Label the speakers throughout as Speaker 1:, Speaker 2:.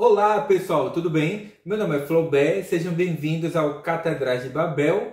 Speaker 1: Olá pessoal, tudo bem? Meu nome é Flaubert, sejam bem-vindos ao Catedrais de Babel.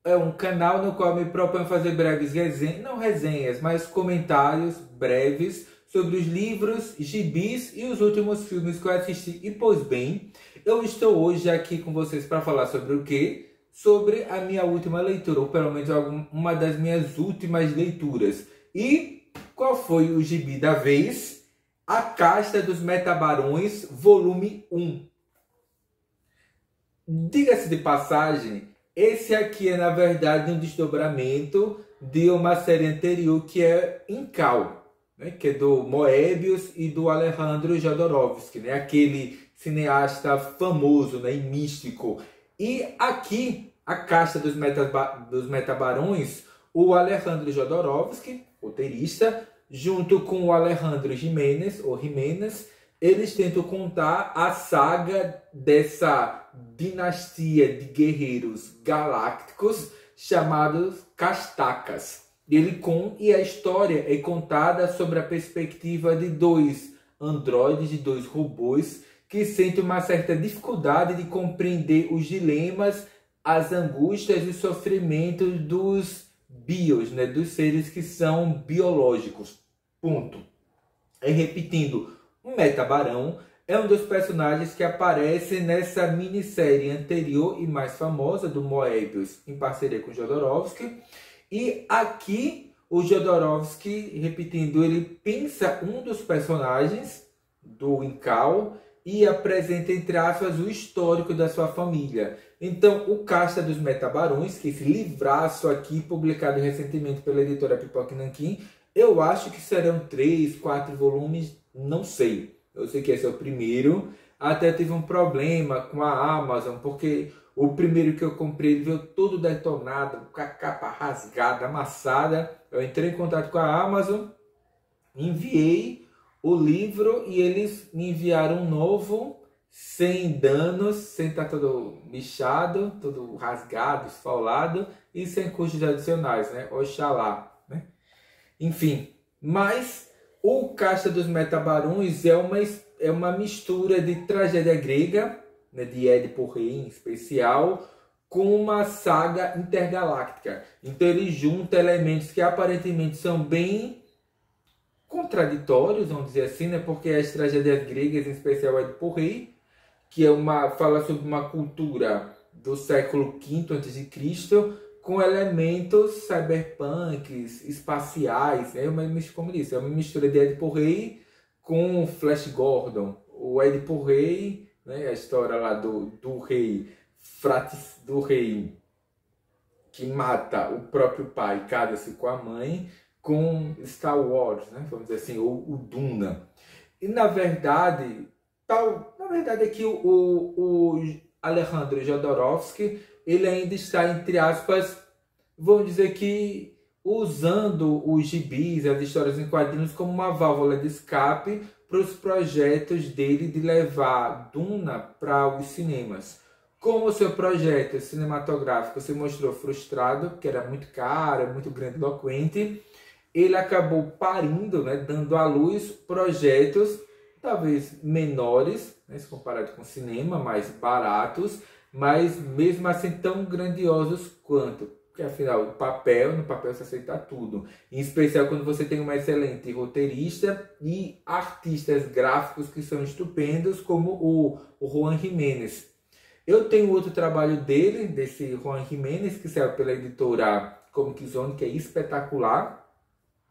Speaker 1: É um canal no qual me proponho fazer breves resenhas, não resenhas, mas comentários breves sobre os livros, gibis e os últimos filmes que eu assisti. E pois bem, eu estou hoje aqui com vocês para falar sobre o quê? Sobre a minha última leitura, ou pelo menos uma das minhas últimas leituras. E qual foi o gibi da vez? A Casta dos Metabarões, volume 1. Diga-se de passagem, esse aqui é na verdade um desdobramento de uma série anterior que é Incal, né? Que é do Moebius e do Alejandro Jodorowsky, né? Aquele cineasta famoso, né? E místico. E aqui, a Casta dos Metabarões, o Alejandro Jodorowsky, roteirista, junto com o Alejandro Jiménez, ou Jiménez, eles tentam contar a saga dessa dinastia de guerreiros galácticos chamados Castacas. E a história é contada sobre a perspectiva de dois androides, de dois robôs, que sentem uma certa dificuldade de compreender os dilemas, as angústias e os sofrimentos dos bios, né, dos seres que são biológicos. Ponto. E repetindo, o Metabarão é um dos personagens que aparece nessa minissérie anterior e mais famosa do Moebius, em parceria com Jodorowsky. E aqui o Jodorowsky, repetindo, ele pensa um dos personagens do Incal e apresenta, entre aspas, o histórico da sua família. Então, o Casta dos Metabarões, que é esse livraço aqui, publicado recentemente pela editora Pipoca Nanquim, eu acho que serão 3, 4 volumes, não sei. Eu sei que esse é o primeiro. Até tive um problema com a Amazon, porque o primeiro que eu comprei veio todo detonado, com a capa rasgada, amassada. Eu entrei em contato com a Amazon, enviei o livro e eles me enviaram um novo, sem danos, sem estar todo lixado, todo rasgado, esfaulado e sem custos adicionais, né? Oxalá, né? Enfim, mas o Casta dos Metabarões é uma mistura de tragédia grega, né, de Édipo Rei em especial, com uma saga intergaláctica. Então ele junta elementos que aparentemente são bem contraditórios, vamos dizer assim, né? Porque as tragédias gregas, em especial Édipo Rei, que fala sobre uma cultura do século V a.C., com elementos cyberpunks, espaciais, né? Como disse, é uma mistura de Édipo Rei com Flash Gordon. O Édipo Rei, né? A história lá do rei, do rei que mata o próprio pai, casa-se com a mãe, com Star Wars, né? Vamos dizer assim, ou o Duna. E na verdade é que o Alejandro Jodorowsky, ele ainda está, entre aspas, vamos dizer que usando os gibis, as histórias em quadrinhos, como uma válvula de escape para os projetos dele de levar Duna para os cinemas. Como o seu projeto cinematográfico se mostrou frustrado, porque era muito caro, muito grandiloquente, ele acabou parindo, né, dando à luz projetos talvez menores, né, se comparado com o cinema, mais baratos, mas mesmo assim tão grandiosos quanto. Porque afinal, no papel se aceita tudo. Em especial quando você tem uma excelente roteirista e artistas gráficos que são estupendos, como o Juan Jiménez. Eu tenho outro trabalho dele, desse Juan Jiménez, que saiu pela editora Comic Zone, que é espetacular.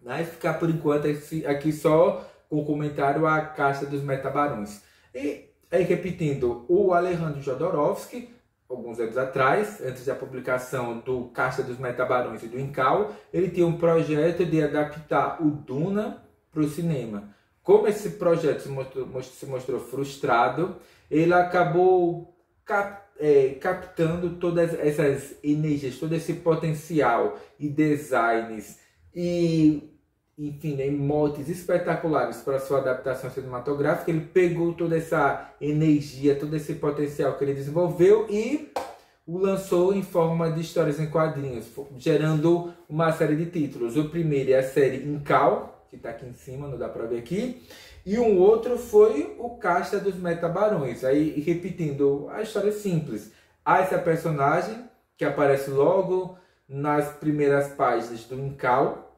Speaker 1: Mas ficar por enquanto aqui só com o comentário A Casta dos Metabarões. E aí, repetindo, o Alejandro Jodorowsky, alguns anos atrás, antes da publicação do Casta dos Metabarões e do Incal, ele tinha um projeto de adaptar o Duna para o cinema. Como esse projeto se mostrou frustrado, ele acabou captando todas essas energias, todo esse potencial e designs e, enfim, né, motes espetaculares para sua adaptação cinematográfica. Ele pegou toda essa energia, todo esse potencial que ele desenvolveu e o lançou em forma de histórias em quadrinhos, gerando uma série de títulos. O primeiro é a série Incal, que está aqui em cima, não dá para ver aqui. E um outro foi o Casta dos Metabarões. Aí, repetindo, a história é simples. Há essa personagem que aparece logo nas primeiras páginas do Incal.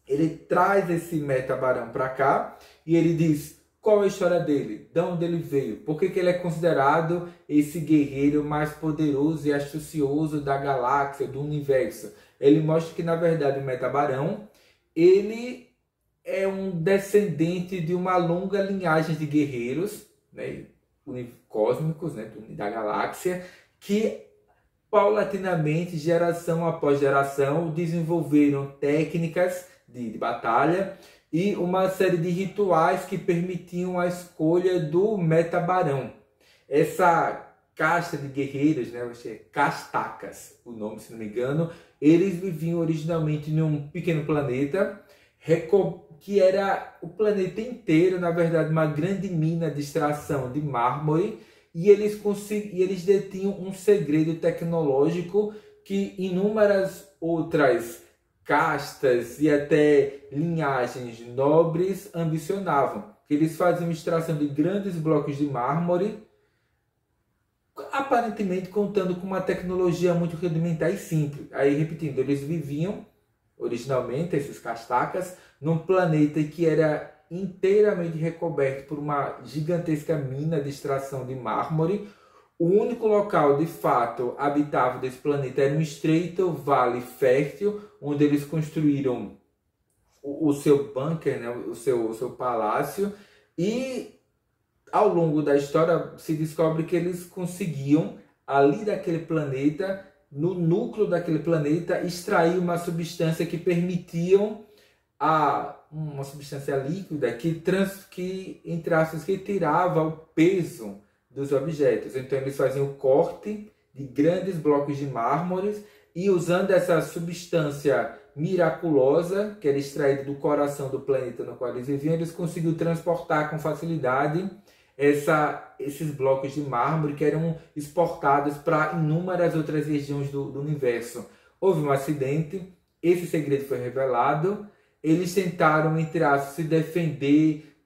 Speaker 1: Ele traz esse Metabarão para cá e ele diz qual é a história dele, de onde ele veio, por que ele é considerado esse guerreiro mais poderoso e astucioso da galáxia, do universo. Ele mostra que, na verdade, o Metabarão, ele é um descendente de uma longa linhagem de guerreiros, né, cósmicos, né, da galáxia, que paulatinamente, geração após geração, desenvolveram técnicas de batalha e uma série de rituais que permitiam a escolha do Metabarão. Essa casta de guerreiros, né, Castacas, o nome, se não me engano, eles viviam originalmente em um pequeno planeta, que era o planeta inteiro, na verdade, uma grande mina de extração de mármore, e eles detinham um segredo tecnológico que inúmeras outras castas e até linhagens nobres ambicionavam. Eles faziam extração de grandes blocos de mármore, aparentemente contando com uma tecnologia muito rudimentar e simples. Aí, repetindo, eles viviam originalmente, esses Castacas, num planeta que era inteiramente recoberto por uma gigantesca mina de extração de mármore. O único local, de fato, habitável desse planeta era um estreito vale fértil, onde eles construíram o seu bunker, né, o seu palácio, e ao longo da história se descobre que eles conseguiam, ali daquele planeta, no núcleo daquele planeta, extrair uma substância que permitiam uma substância líquida que entre aspas, retirava o peso dos objetos. Então eles faziam o corte de grandes blocos de mármores e, usando essa substância miraculosa que era extraída do coração do planeta no qual eles viviam, eles conseguiam transportar com facilidade esses blocos de mármore que eram exportados para inúmeras outras regiões do universo. Houve um acidente, esse segredo foi revelado, eles tentaram, entre aspas, se defender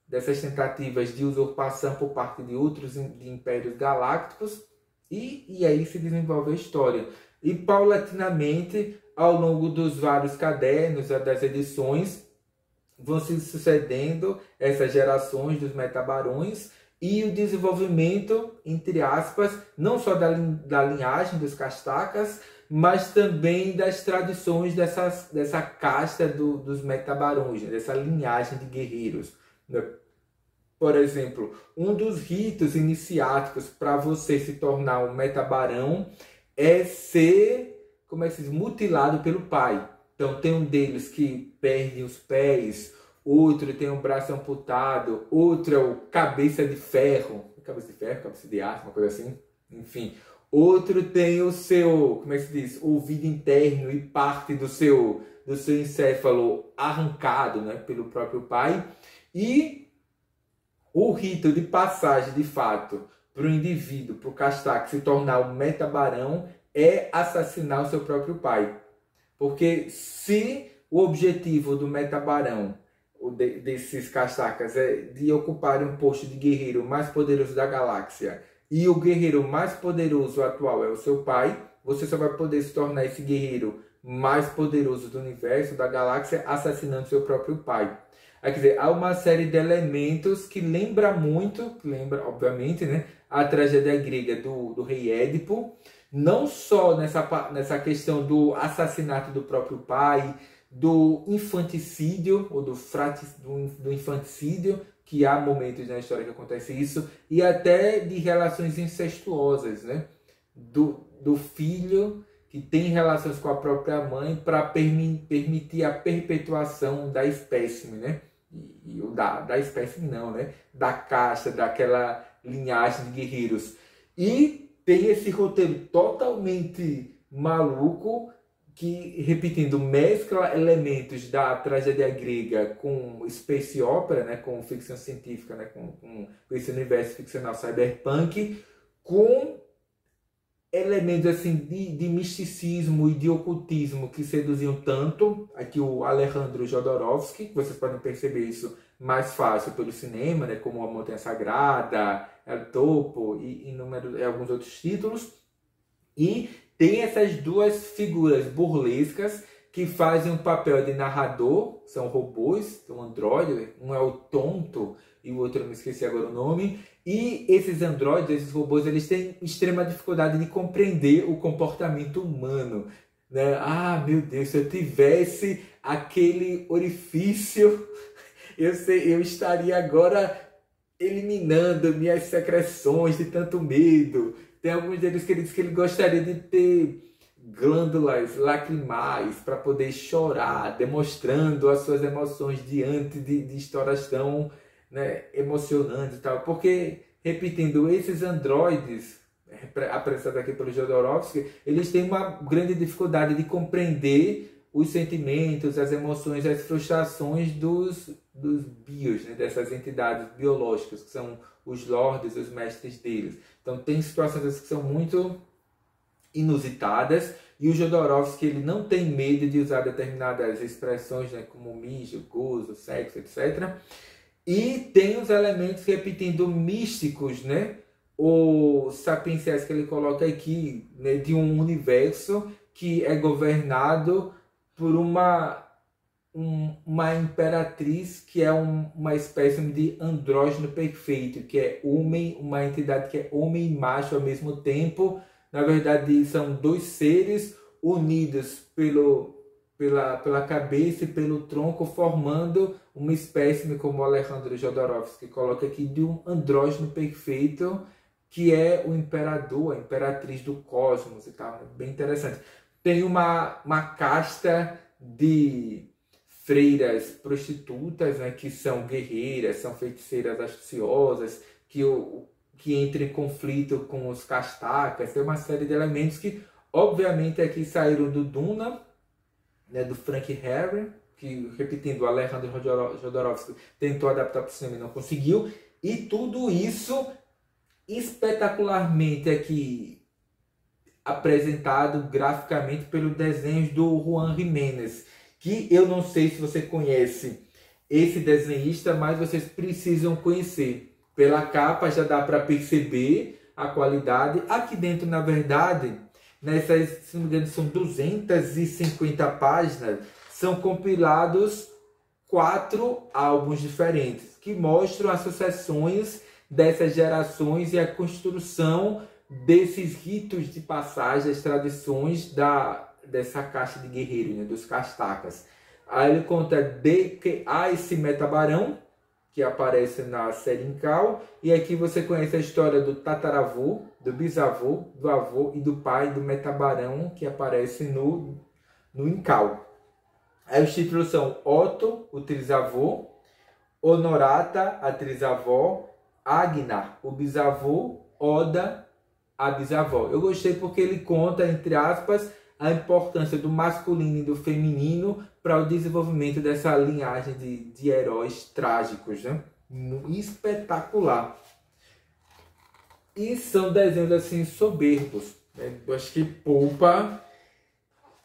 Speaker 1: dessas tentativas de usurpação por parte de outros impérios galácticos, e aí se desenvolve a história. E paulatinamente, ao longo dos vários cadernos, das edições, vão se sucedendo essas gerações dos Metabarões e o desenvolvimento, entre aspas, não só da linhagem dos Castacas, mas também das tradições dessa casta dos Metabarões, dessa linhagem de guerreiros. Por exemplo, um dos ritos iniciáticos para você se tornar um Metabarão é ser, como é que se diz, mutilado pelo pai. Então tem um deles que perde os pés, outro tem um braço amputado, outro é o cabeça de ferro, cabeça de aço, uma coisa assim, enfim. Outro tem o seu, como é que se diz, ouvido interno e parte do seu encéfalo arrancado, né, pelo próprio pai. E o rito de passagem, de fato, para o indivíduo, para o Castac se tornar um Metabarão, é assassinar o seu próprio pai. Porque se o objetivo do Metabarão, desses Castacas, é de ocupar um posto de guerreiro mais poderoso da galáxia, e o guerreiro mais poderoso atual é o seu pai, você só vai poder se tornar esse guerreiro mais poderoso do universo, da galáxia, assassinando seu próprio pai. Quer dizer, há uma série de elementos que lembra, obviamente, né, a tragédia grega do rei Édipo, não só nessa questão do assassinato do próprio pai, do infanticídio, ou do infanticídio, que há momentos na história que acontece isso, e até de relações incestuosas, né? Do filho que tem relações com a própria mãe para permitir a perpetuação da espécime, né? Da espécime não, né? Da casta, daquela linhagem de guerreiros. E tem esse roteiro totalmente maluco que, repetindo, mescla elementos da tragédia grega com space opera, né, com ficção científica, né, com esse universo ficcional cyberpunk, com elementos assim de misticismo e de ocultismo que seduziam tanto aqui o Alejandro Jodorowsky. Vocês podem perceber isso mais fácil pelo cinema, né, como A Montanha Sagrada, El Topo e alguns outros títulos. E tem essas duas figuras burlescas que fazem um papel de narrador, são robôs, um androide, um é o Tonto e o outro eu me esqueci agora o nome. E esses androides, esses robôs, eles têm extrema dificuldade de compreender o comportamento humano, né? Ah, meu Deus, se eu tivesse aquele orifício, eu estaria agora eliminando minhas secreções de tanto medo. Tem alguns deles que ele diz que ele gostaria de ter glândulas lacrimais para poder chorar, demonstrando as suas emoções diante de histórias tão, né, emocionantes e tal. Porque, repetindo, esses androides, apresentados aqui pelo Jodorowsky, eles têm uma grande dificuldade de compreender os sentimentos, as emoções, as frustrações dos bios, né, dessas entidades biológicas, que são os lords, os mestres deles. Então tem situações que são muito inusitadas, e o Jodorowsky ele não tem medo de usar determinadas expressões, né, como mijo, gozo, sexo, etc. E tem os elementos, repetindo, místicos, né, ou sapienciais que ele coloca aqui, né, de um universo que é governado por uma imperatriz que é uma espécie de andrógeno perfeito, que é homem, uma entidade que é homem e macho ao mesmo tempo. Na verdade, são dois seres unidos pela cabeça e pelo tronco, formando uma espécie, como o Alejandro Jodorowsky coloca aqui, de um andrógeno perfeito, que é o imperador, a imperatriz do cosmos e tal. Bem interessante. Tem uma casta de freiras prostitutas, né, que são guerreiras, são feiticeiras astuciosas, que entram em conflito com os castacas. Tem uma série de elementos que, obviamente, aqui saíram do Duna, né, do Frank Herbert, que, repetindo, o Alejandro Jodorowsky tentou adaptar para o cinema e não conseguiu. E tudo isso espetacularmente aqui apresentado graficamente pelos desenhos do Juan Jiménez, que eu não sei se você conhece esse desenhista, mas vocês precisam conhecer. Pela capa já dá para perceber a qualidade. Aqui dentro, na verdade, nessas, se não me engano, são 250 páginas, são compilados 4 álbuns diferentes, que mostram as sucessões dessas gerações e a construção desses ritos de passagem, as tradições dessa caixa de guerreiros, né, dos castacas. Aí ele conta de que há esse metabarão, que aparece na série Incal, e aqui você conhece a história do tataravô, do bisavô, do avô e do pai do metabarão, que aparece no Incal. Aí os títulos são Otto, o trisavô, Honorata, a trisavó, Agnar, o bisavô, Oda, a bisavó. Eu gostei porque ele conta, entre aspas, a importância do masculino e do feminino para o desenvolvimento dessa linhagem de heróis trágicos, né? Espetacular. E são desenhos assim soberbos, né? Eu acho que poupa,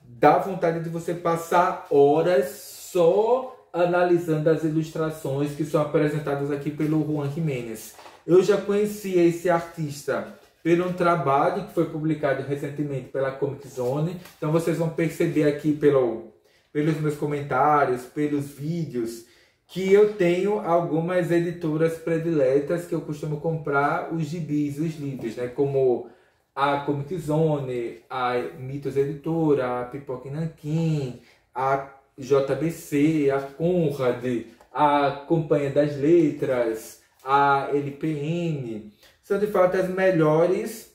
Speaker 1: dá vontade de você passar horas só analisando as ilustrações que são apresentadas aqui pelo Juan Jiménez. Eu já conhecia esse artista pelo um trabalho que foi publicado recentemente pela Comic Zone. Então vocês vão perceber aqui pelos meus comentários, pelos vídeos, que eu tenho algumas editoras prediletas que eu costumo comprar os gibis, os livros, né? Como a Comic Zone, a Mitos Editora, a Pipoca e Nanquim, a JBC, a Conrad, a Companhia das Letras, a LPN. São de fato as melhores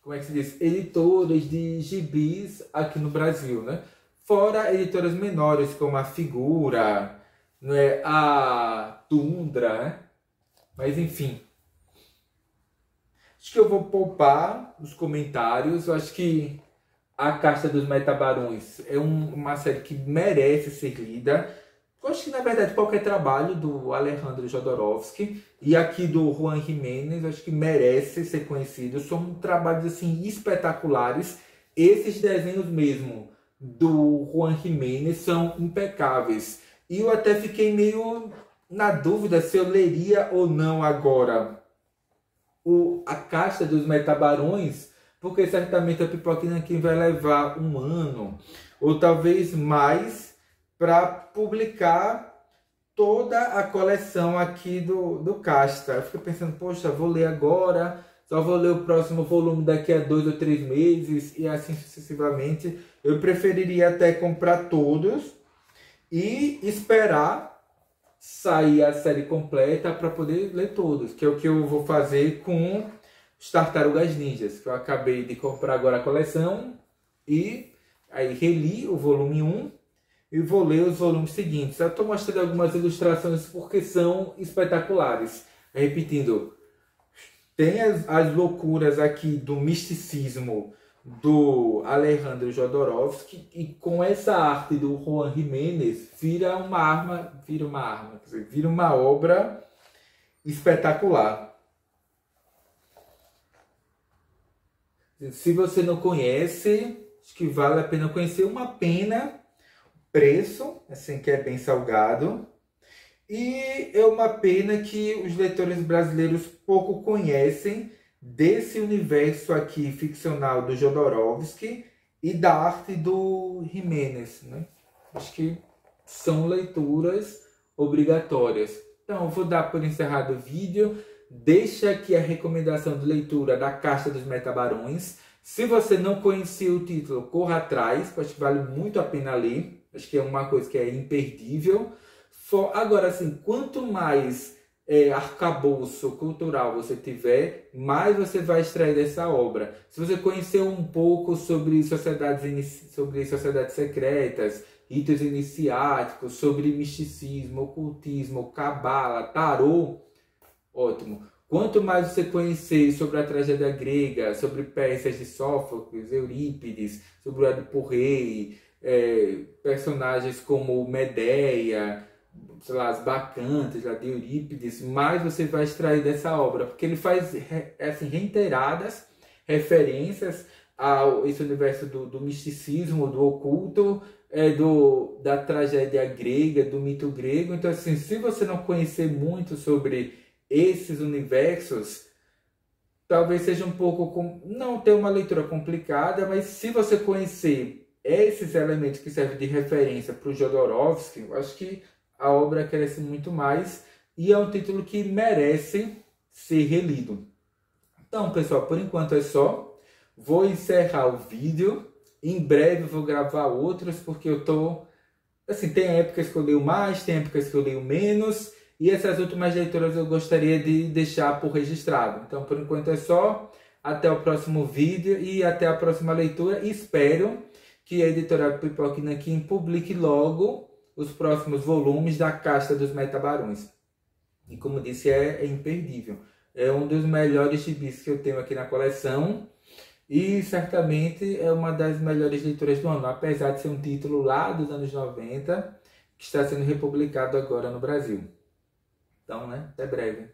Speaker 1: como é que se diz? Editoras de gibis aqui no Brasil, né? Fora editoras menores como a Figura, né? A Tundra, né? Mas enfim, acho que eu vou poupar os comentários. Eu acho que A Casta dos Metabarões é uma série que merece ser lida. eu acho que, na verdade, qualquer trabalho do Alejandro Jodorowsky e aqui do Juan Jiménez, acho que merece ser conhecido. São trabalhos, assim, espetaculares. Esses desenhos mesmo do Juan Jiménez são impecáveis. E eu até fiquei meio na dúvida se eu leria ou não agora A Casta dos Metabarões, porque certamente a Pipoquinha aqui vai levar um ano, ou talvez mais, para publicar toda a coleção aqui do Casta. Eu fiquei pensando, poxa, vou ler agora, só vou ler o próximo volume daqui a 2 ou 3 meses, e assim sucessivamente. Eu preferiria até comprar todos e esperar sair a série completa para poder ler todos, que é o que eu vou fazer com os Tartarugas Ninjas, que eu acabei de comprar agora a coleção, e aí reli o volume 1 e vou ler os volumes seguintes. Eu estou mostrando algumas ilustrações porque são espetaculares. Repetindo, tem as loucuras aqui do misticismo do Alejandro Jodorowsky, e com essa arte do Juan Jiménez vira uma obra espetacular. Se você não conhece, acho que vale a pena conhecer. Uma pena, preço, assim, que é bem salgado. E é uma pena que os leitores brasileiros pouco conhecem desse universo aqui ficcional do Jodorowsky e da arte do Jiménez, né? Acho que são leituras obrigatórias. Então, eu vou dar por encerrado o vídeo. Deixa aqui a recomendação de leitura da Casta dos Metabarões. Se você não conhecia o título, corra atrás, acho que vale muito a pena ler. Acho que é uma coisa que é imperdível. Agora, assim, quanto mais arcabouço cultural você tiver, mais você vai extrair dessa obra. Se você conhecer um pouco sobre sociedades secretas, ritos iniciáticos, sobre misticismo, ocultismo, cabala, tarô, ótimo. Quanto mais você conhecer sobre a tragédia grega, sobre peças de Sófocles, Eurípides, sobre o Édipo Rei, personagens como Medeia, sei lá, as Bacantas lá de Eurípides, mais você vai extrair dessa obra, porque ele faz assim, reiteradas referências a esse universo do misticismo, do oculto, da tragédia grega, do mito grego. Então, assim, se você não conhecer muito sobre esses universos, talvez seja um pouco, não ter uma leitura complicada, mas se você conhecer esses elementos que servem de referência para o Jodorowsky, eu acho que a obra cresce muito mais e é um título que merece ser relido. Então, pessoal, por enquanto é só. Vou encerrar o vídeo. Em breve vou gravar outros, porque eu tô... assim, tem épocas que eu leio mais, tem épocas que eu leio menos. E essas últimas leituras eu gostaria de deixar por registrado. Então, por enquanto é só. Até o próximo vídeo e até a próxima leitura. E espero que a editora Pipoquinha publique logo os próximos volumes da Casta dos Metabarões. E como disse, é imperdível. É um dos melhores gibis que eu tenho aqui na coleção. E certamente é uma das melhores leituras do ano. Apesar de ser um título lá dos anos 90, que está sendo republicado agora no Brasil. Então, né? Até breve.